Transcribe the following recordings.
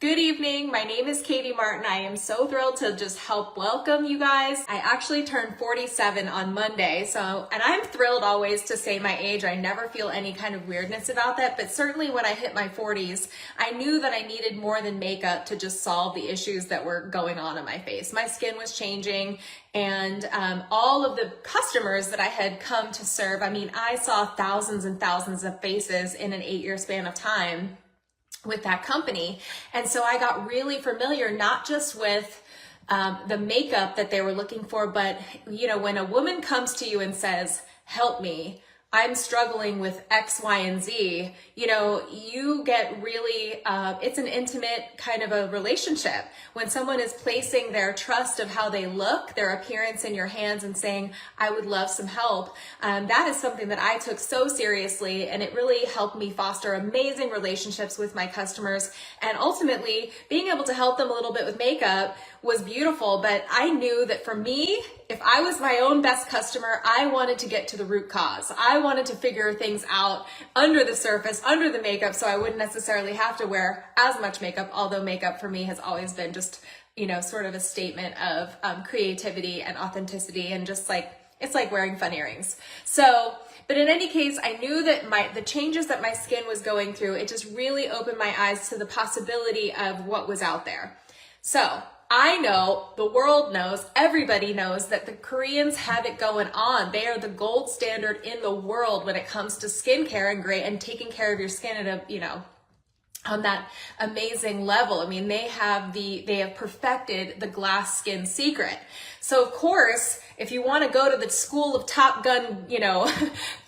Good evening. My name is Katie Martin. I am so thrilled to just help welcome you guys. I actually turned 47 on Monday, and I'm thrilled always to say my age. I never feel any kind of weirdness about that, but certainly when I hit my 40s, I knew that I needed more than makeup to just solve the issues that were going on in my face. My skin was changing, and all of the customers that I had come to serve, I saw thousands and thousands of faces in an 8-year span of time with that company. And so I got really familiar, not just with the makeup that they were looking for, but when a woman comes to you and says, help me, I'm struggling with X, Y, and Z, you get really, it's an intimate kind of a relationship. When someone is placing their trust of how they look, their appearance in your hands and saying, I would love some help, that is something that I took so seriously, and it really helped me foster amazing relationships with my customers. And ultimately, being able to help them a little bit with makeup was beautiful, but I knew that for me, if I was my own best customer, I wanted to get to the root cause. I wanted to figure things out under the surface, under the makeup, so I wouldn't necessarily have to wear as much makeup, although makeup for me has always been just, sort of a statement of creativity and authenticity, and just like, it's like wearing fun earrings. But in any case, I knew that the changes that my skin was going through, it just really opened my eyes to the possibility of what was out there. So I know, the world knows, everybody knows that the Koreans have it going on. They are the gold standard in the world when it comes to skincare and taking care of your skin at on that amazing level. They have perfected the glass skin secret. So of course, if you want to go to the school of Top Gun,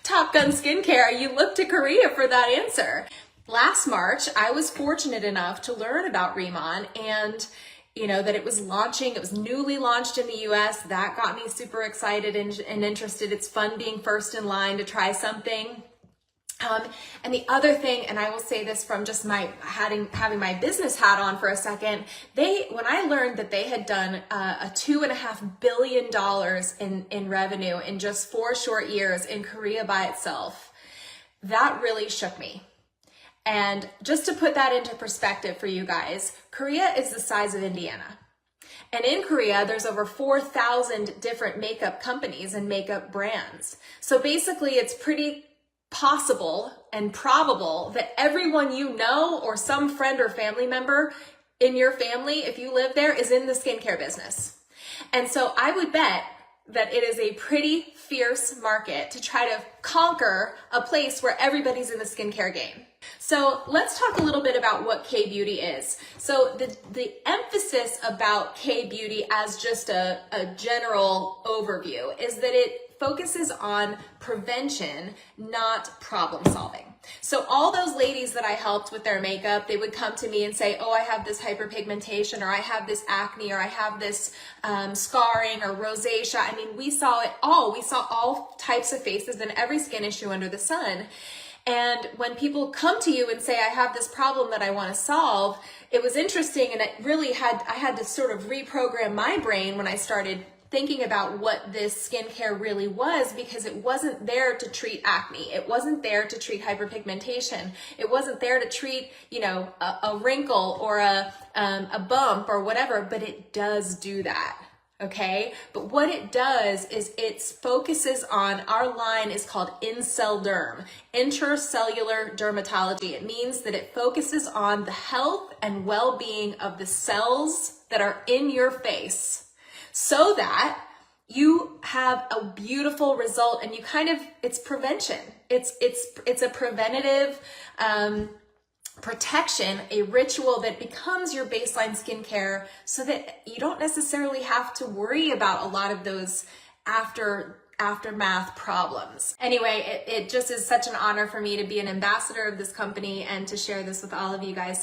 Top Gun skincare, you look to Korea for that answer. Last March, I was fortunate enough to learn about Riman, and that it was newly launched in the US. That got me super excited and interested. It's fun being first in line to try something. And the other thing, and I will say this from just having my business hat on for a second, when I learned that they had done a $2.5 billion in revenue in just 4 short years in Korea by itself, that really shook me. And just to put that into perspective for you guys, Korea is the size of Indiana. And in Korea, there's over 4,000 different makeup companies and makeup brands. So basically, it's pretty possible and probable that everyone you know, or some friend or family member in your family, if you live there, is in the skincare business. And so I would bet that it is a pretty fierce market to try to conquer a place where everybody's in the skincare game. So let's talk a little bit about what K-Beauty is. So the emphasis about K-Beauty as just a general overview is that it focuses on prevention, not problem solving. So all those ladies that I helped with their makeup, they would come to me and say, oh, I have this hyperpigmentation, or I have this acne, or I have this scarring or rosacea. We saw it all. We saw all types of faces and every skin issue under the sun. And when people come to you and say, I have this problem that I want to solve, it was interesting, and I had to sort of reprogram my brain when I started thinking about what this skincare really was, because it wasn't there to treat acne. It wasn't there to treat hyperpigmentation. It wasn't there to treat, a wrinkle or a bump or whatever, but it does do that. Okay, but what it does is it focuses on, our line is called in-cell derm, intracellular dermatology. It means that it focuses on the health and well-being of the cells that are in your face, so that you have a beautiful result, and it's prevention. It's a preventative protection, a ritual that becomes your baseline skincare, so that you don't necessarily have to worry about a lot of those aftermath problems. Anyway, it just is such an honor for me to be an ambassador of this company and to share this with all of you guys.